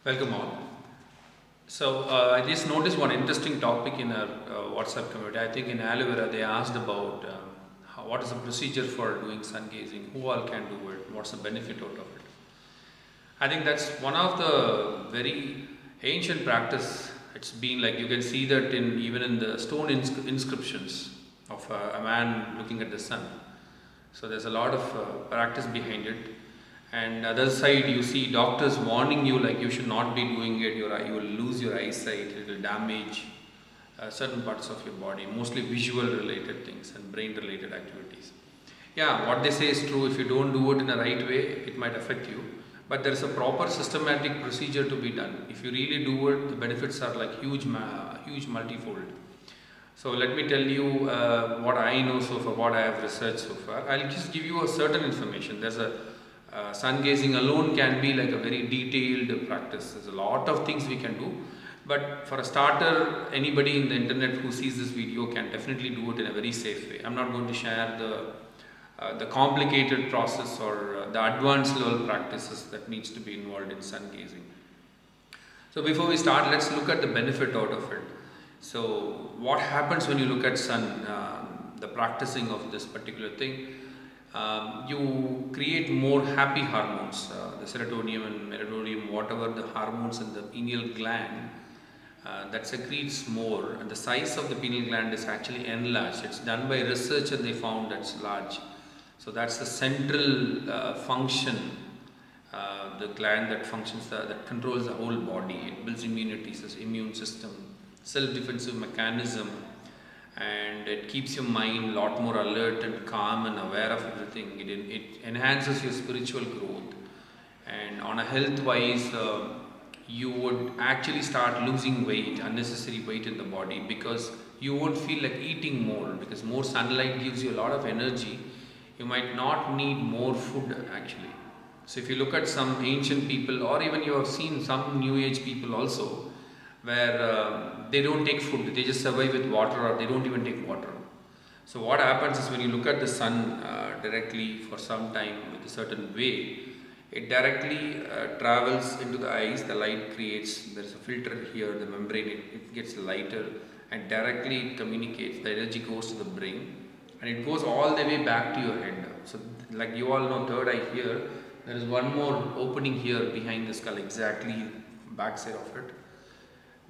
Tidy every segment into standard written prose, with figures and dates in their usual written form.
Welcome all. I just noticed one interesting topic in our WhatsApp community. I think in aloe vera they asked about what is the procedure for doing sun gazing, who all can do it, what's the benefit out of it. I think that's one of the very ancient practice. It's been like you can see that even in the stone inscriptions of a man looking at the sun. So there's a lot of practice behind it. And other side you see doctors warning you like you should not be doing it, you will lose your eyesight, it will damage certain parts of your body, mostly visual related things and brain related activities. Yeah, what they say is true. If you don't do it in the right way, it might affect you. But there is a proper systematic procedure to be done. If you really do it, the benefits are like huge multifold. So let me tell you what I know so far, what I have researched so far. I'll just give you a certain information. There's a sun gazing alone can be like a very detailed practice. There's a lot of things we can do, but for a starter, anybody in the internet who sees this video can definitely do it in a very safe way. I'm not going to share the complicated process or the advanced level practices that needs to be involved in sun gazing. So before we start, let's look at the benefit out of it. So what happens when you look at sun, the practicing of this particular thing? You create more happy hormones, the serotonin and melatonin, whatever the hormones in the pineal gland that secretes more, and the size of the pineal gland is actually enlarged. It's done by research and they found that's large. So that's the central function, the gland that functions, that controls the whole body. It builds immunity, immune system, self-defensive mechanism, and it keeps your mind a lot more alert and calm and aware of everything. It enhances your spiritual growth, and on a health wise you would actually start losing weight, unnecessary weight in the body, because you won't feel like eating more, because more sunlight gives you a lot of energy. You might not need more food actually. So if you look at some ancient people, or even you have seen some new age people also, where they don't take food, they just survive with water, or they don't even take water. So what happens is when you look at the sun directly for some time with a certain way, it directly travels into the eyes, the light creates, there is a filter here, the membrane, it gets lighter, and directly it communicates, the energy goes to the brain, and it goes all the way back to your head. So like you all know, third eye here, there is one more opening here behind the skull, exactly back side of it.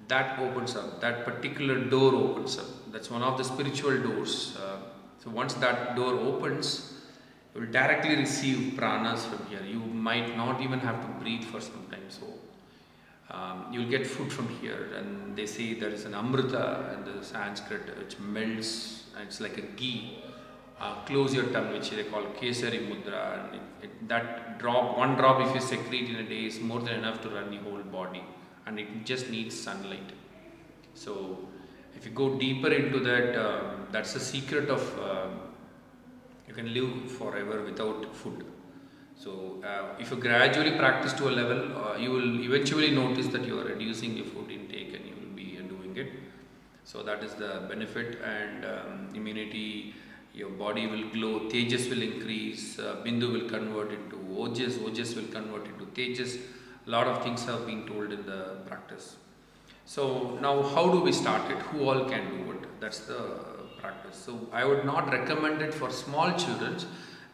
That opens up, that particular door opens up. That's one of the spiritual doors. So once that door opens, you will directly receive pranas from here. You might not even have to breathe for some time. So you will get food from here. And they say there is an amrita in the Sanskrit which melts, and it's like a ghee. Close your tongue, which they call kesari mudra. And that drop, one drop if you secrete in a day, is more than enough to run your whole body. And it just needs sunlight. So if you go deeper into that, that's the secret of you can live forever without food. So if you gradually practice to a level, you will eventually notice that you are reducing your food intake, and you will be doing it. So that is the benefit. And immunity, your body will glow, tejas will increase, bindu will convert into ojas, ojas will convert into tejas. A lot of things have been told in the practice. So now how do we start it? Who all can do it? That's the practice. So I would not recommend it for small children,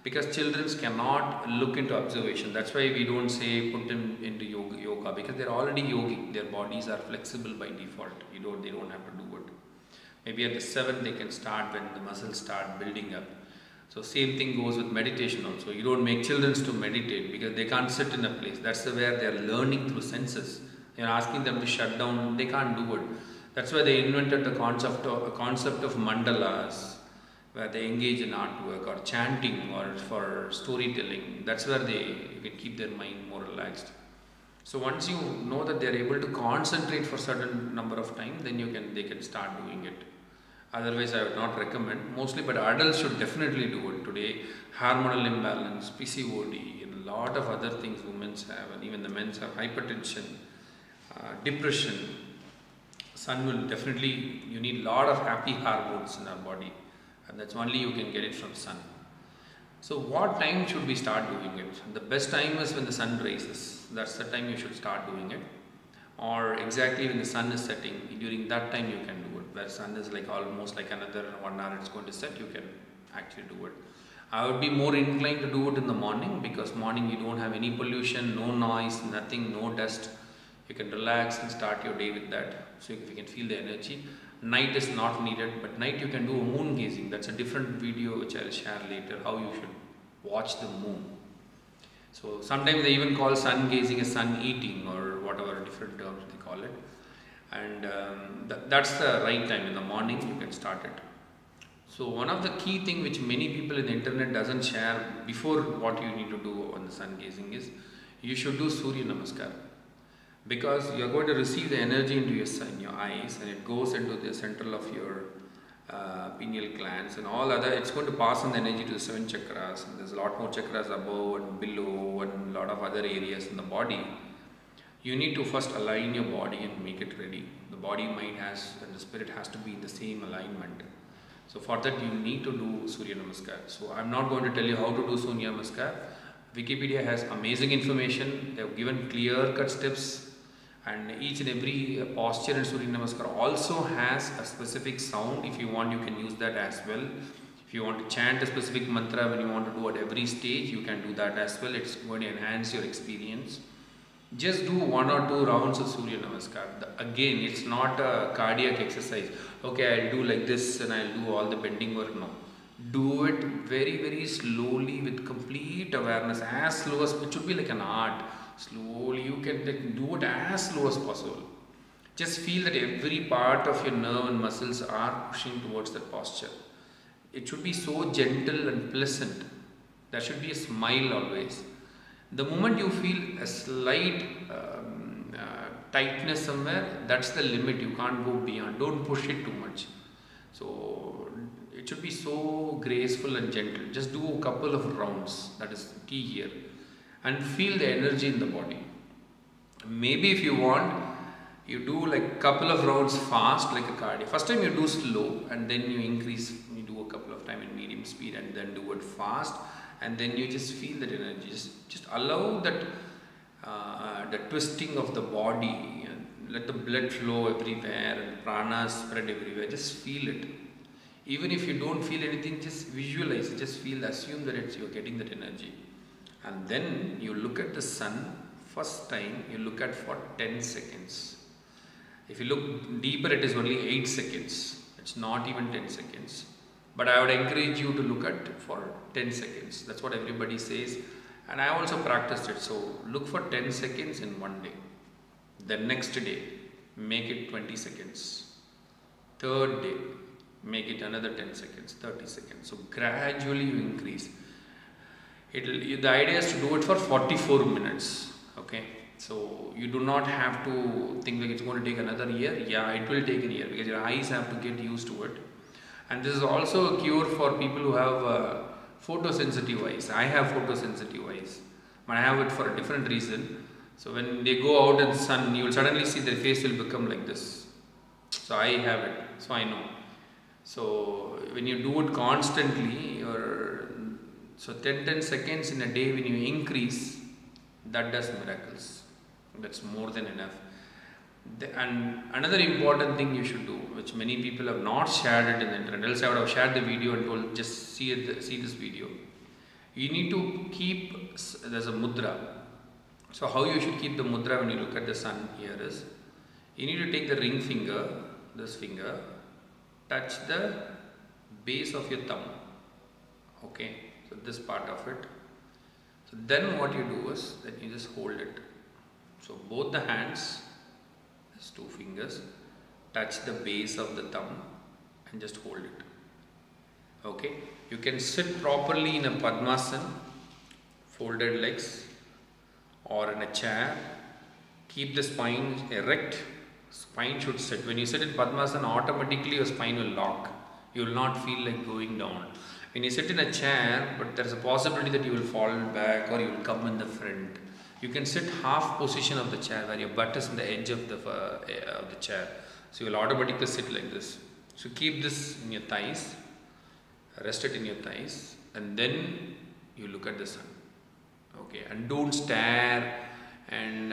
because children cannot look into observation. That's why we don't say put them into yoga, because they're already yogic. Their bodies are flexible by default. They don't have to do it. Maybe at the 7th they can start, when the muscles start building up. So same thing goes with meditation also. You don't make children to meditate, because they can't sit in a place. That's where they are learning through senses. You're asking them to shut down, they can't do it. That's why they invented the concept of mandalas, where they engage in artwork or chanting or for storytelling. That's where you can keep their mind more relaxed. So once you know that they are able to concentrate for a certain number of time, then they can start doing it. Otherwise, I would not recommend, mostly, but adults should definitely do it. Today, hormonal imbalance, PCOD, and a lot of other things women have, and even the men have, hypertension, depression. Sun will definitely, you need a lot of happy hormones in our body, and that's only you can get it from sun. So what time should we start doing it? The best time is when the sun rises. That's the time you should start doing it. or exactly when the sun is setting. During that time you can do it, where sun is like almost like another 1 hour it's going to set, you can actually do it. I would be more inclined to do it in the morning, because morning you don't have any pollution, no noise, nothing, no dust. You can relax and start your day with that. So if you can feel the energy. Night is not needed, but night you can do moon gazing. That's a different video which I'll share later, how you should watch the moon. So sometimes they even call sun gazing as sun eating, or whatever different terms they call it. And that's the right time. In the morning you can start it. So one of the key thing which many people in the internet doesn't share before what you need to do on the sun gazing is, you should do Surya Namaskar. Because you are going to receive the energy into your eyes, and it goes into the central of your pineal glands and all other. It's going to pass on the energy to the 7 chakras, and there's a lot more chakras above and below and a lot of other areas in the body. You need to first align your body and make it ready. The body, mind and the spirit has to be in the same alignment. So for that you need to do Surya Namaskar. So I'm not going to tell you how to do Surya Namaskar. Wikipedia has amazing information. They have given clear-cut steps. And each and every posture in Surya Namaskar also has a specific sound. If you want, you can use that as well. If you want to chant a specific mantra when you want to do at every stage, you can do that as well. It's going to enhance your experience. Just do 1 or 2 rounds of Surya Namaskar. Again, it's not a cardiac exercise. Okay, I'll do like this and I'll do all the bending work. No. Do it very, very slowly with complete awareness. As slow as, it should be like an art. Slowly you can do it as slow as possible. Just feel that every part of your nerve and muscles are pushing towards that posture. It should be so gentle and pleasant. There should be a smile always. The moment you feel a slight tightness somewhere, that's the limit. You can't go beyond. Don't push it too much. So it should be so graceful and gentle. Just do a couple of rounds. That is key here. And feel the energy in the body. Maybe if you want, you do like couple of rounds fast, like a cardio. First time you do slow, and then you increase, you do a couple of time in medium speed, and then do it fast, and then you just feel that energy. Just allow that the twisting of the body, and let the blood flow everywhere and prana spread everywhere. Just feel it. Even if you don't feel anything, just visualize it. Just feel, assume that you're getting that energy. And then you look at the sun. First time you look at for 10 seconds. If you look deeper, it is only 8 seconds. It's not even 10 seconds. But I would encourage you to look at for 10 seconds. That's what everybody says. And I also practiced it. So look for 10 seconds in one day. The next day, make it 20 seconds. Third day, make it another 10 seconds, 30 seconds. So gradually you increase. The idea is to do it for 44 minutes. Okay. So you do not have to think like it's going to take another year. Yeah, it will take a year, because your eyes have to get used to it. And this is also a cure for people who have photosensitive eyes. I have photosensitive eyes, but I have it for a different reason. So when they go out in the sun, you will suddenly see their face will become like this. So I have it, so I know. So when you do it constantly, so 10 seconds in a day, when you increase, that does miracles. That's more than enough. And another important thing you should do, which many people have not shared it in the internet, else I would have shared the video and told just see this video. You need to keep, there's a mudra. So how you should keep the mudra when you look at the sun here is, you need to take the ring finger, this finger, touch the base of your thumb. Okay, so this part of it. So then what you do is that you just hold it. So both the hands, these 2 fingers, touch the base of the thumb and just hold it. Okay, you can sit properly in a Padmasana, folded legs, or in a chair. Keep the spine erect. Spine should sit. When you sit in Padmasana, automatically your spine will lock. You will not feel like going down. When you sit in a chair, but there is a possibility that you will fall back or you will come in the front. You can sit half position of the chair, where your butt is on the edge of the chair. So you will automatically sit like this. So keep this in your thighs, rest it in your thighs, and then you look at the sun. Okay, and don't stare and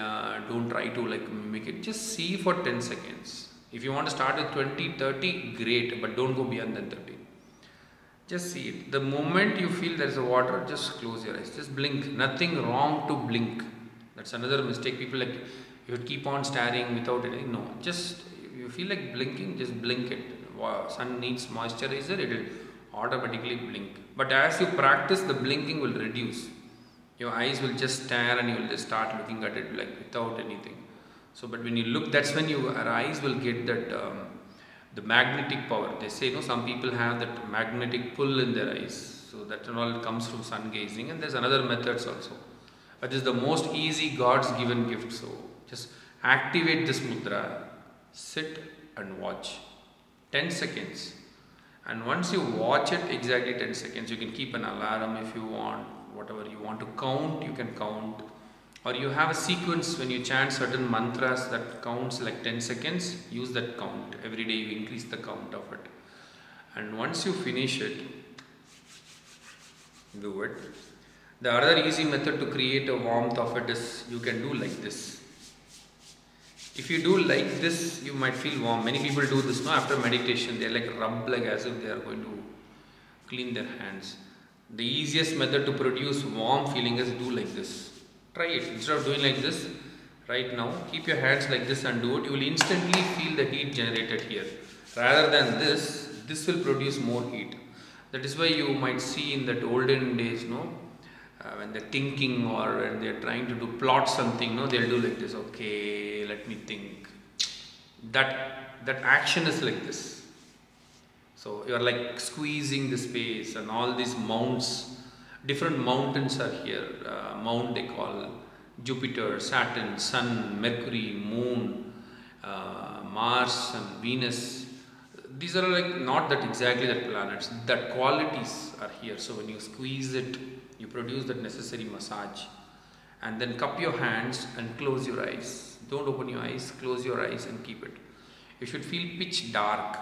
don't try to like mimic it. Just see for 10 seconds. If you want to start with 20, 30, great, but don't go beyond than 30. Just see it. The moment you feel there is a water, just close your eyes. Just blink. Nothing wrong to blink. That's another mistake. People like, you would keep on staring without anything. No, just if you feel like blinking, just blink it. Wow, sun needs moisturizer, it will automatically blink. But as you practice, the blinking will reduce. Your eyes will just stare and you will just start looking at it like without anything. So, but when you look, that's when your eyes will get that the magnetic power. They say, some people have that magnetic pull in their eyes. So that and all comes from sun gazing, and there's another methods also. But is the most easy God's given gift. So just activate this mudra, sit and watch 10 seconds. And once you watch it exactly 10 seconds, you can keep an alarm if you want, whatever you want to count, you can count. Or you have a sequence when you chant certain mantras that counts like 10 seconds, use that count. Every day you increase the count of it. And once you finish it, do it. The other easy method to create a warmth of it is you can do like this. If you do like this, you might feel warm. Many people do this after meditation. They like rub like as if they are going to clean their hands. The easiest method to produce warm feeling is do like this. Try it. Instead of doing like this, right now, keep your hands like this and do it. You will instantly feel the heat generated here. Rather than this will produce more heat. That is why you might see in that olden days, when they're thinking or when they're trying to plot something, they'll do like this. Okay, let me think. That action is like this. So you're like squeezing the space, and all these mounts, different mountains are here. Mount they call Jupiter, Saturn, Sun, Mercury, Moon, Mars and Venus. These are like not that exactly that planets. That qualities are here. So when you squeeze it, you produce that necessary massage. And then cup your hands and close your eyes. Don't open your eyes, close your eyes and keep it. You should feel pitch dark.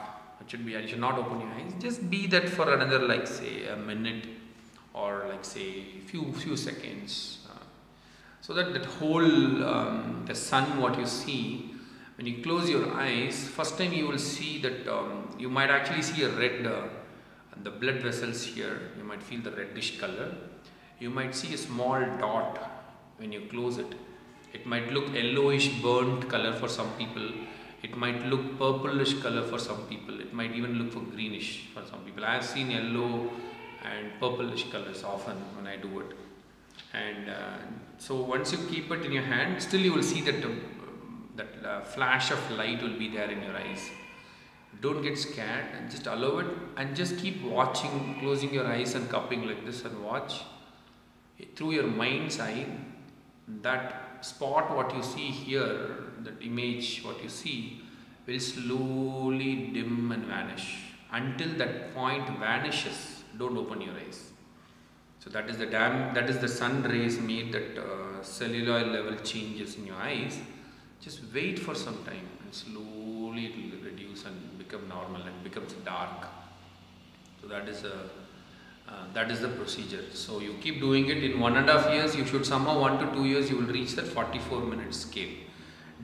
You should not open your eyes. Just be that for another like say a minute or like say few seconds. So that whole the sun what you see, when you close your eyes, first time you will see that you might actually see a red the blood vessels here. You might feel the reddish color. You might see a small dot when you close it. It might look yellowish burnt color for some people. It might look purplish color for some people. It might even look for greenish for some people. I have seen yellow and purplish colors often when I do it. And so once you keep it in your hand, still you will see that flash of light will be there in your eyes. Don't get scared and just allow it and just keep watching, closing your eyes and cupping like this and watch. Through your mind's eye, that spot what you see here, that image what you see will slowly dim and vanish. Until that point vanishes, don't open your eyes. So that is the sun rays made that cellular level changes in your eyes. Just wait for some time and slowly it will reduce and become normal and becomes dark. So that is the procedure. So you keep doing it in 1.5 years. You should somehow 1 to 2 years you will reach that 44-minute scale.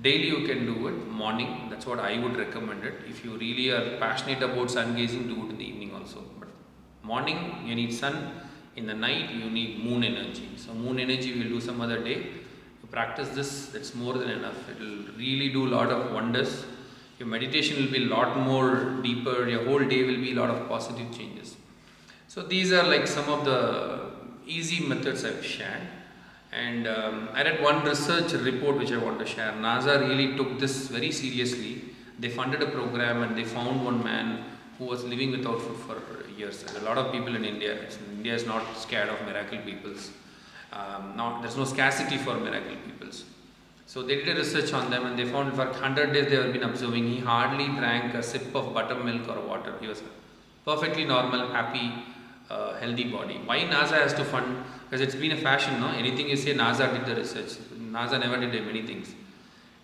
Daily you can do it morning. That's what I would recommend it. If you really are passionate about sun gazing, do it in the evening also. But morning you need sun. In the night you need moon energy. So moon energy we will do some other day. You practice this, that's more than enough. It will really do a lot of wonders. Your meditation will be a lot more deeper. Your whole day will be a lot of positive changes. So these are like some of the easy methods I've shared. And I read one research report which I want to share. NASA really took this very seriously. They funded a program and they found one man who was living without food for years. And a lot of people in India. India is not scared of miracle peoples. There's no scarcity for miracle peoples. So they did a research on them and they found for 100 days they have been observing. He hardly drank a sip of buttermilk or water. He was perfectly normal, happy, healthy body. Why NASA has to fund? Because it's been a fashion, no? Anything you say, NASA did the research. NASA never did many things.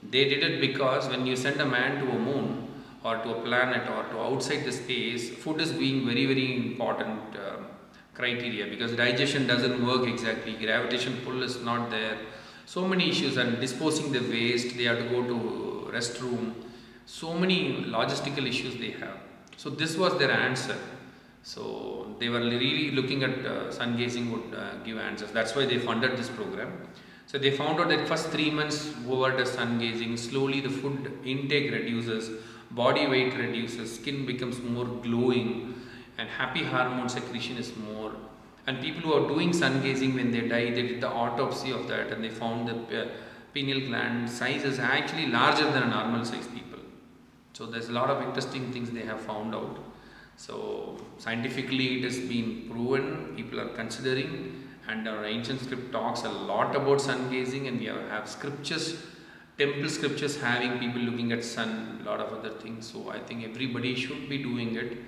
They did it because when you send a man to a moon or to a planet or to outside the space, food is being very, very important criteria because digestion doesn't work exactly. Gravitation pull is not there. So many issues, and disposing the waste, they have to go to restroom. So many logistical issues they have. So this was their answer. So they were really looking at sun gazing would give answers. That's why they funded this program. So they found out that first 3 months over the sun gazing, slowly the food intake reduces, body weight reduces, skin becomes more glowing, and happy hormone secretion is more. And people who are doing sun gazing, when they die, they did the autopsy of that, and they found the pineal gland size is actually larger than a normal size people. So there's a lot of interesting things they have found out. So scientifically it has been proven, people are considering, and our ancient script talks a lot about sun gazing, and we have scriptures, temple scriptures having people looking at sun, a lot of other things. So I think everybody should be doing it,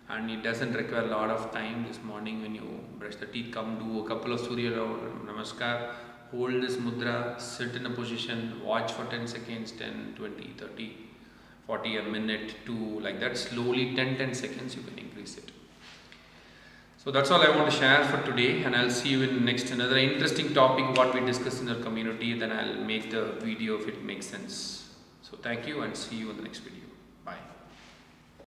and it doesn't require a lot of time. This morning when you brush the teeth, come do a couple of Surya Namaskar, hold this mudra, sit in a position, watch for 10 seconds, 10, 20, 30, 40, a minute, 2, like that. Slowly 10 seconds you can increase it. So that's all I want to share for today, and I'll see you in next another interesting topic what we discuss in our community. Then I'll make the video if it makes sense. So thank you, and see you in the next video. Bye.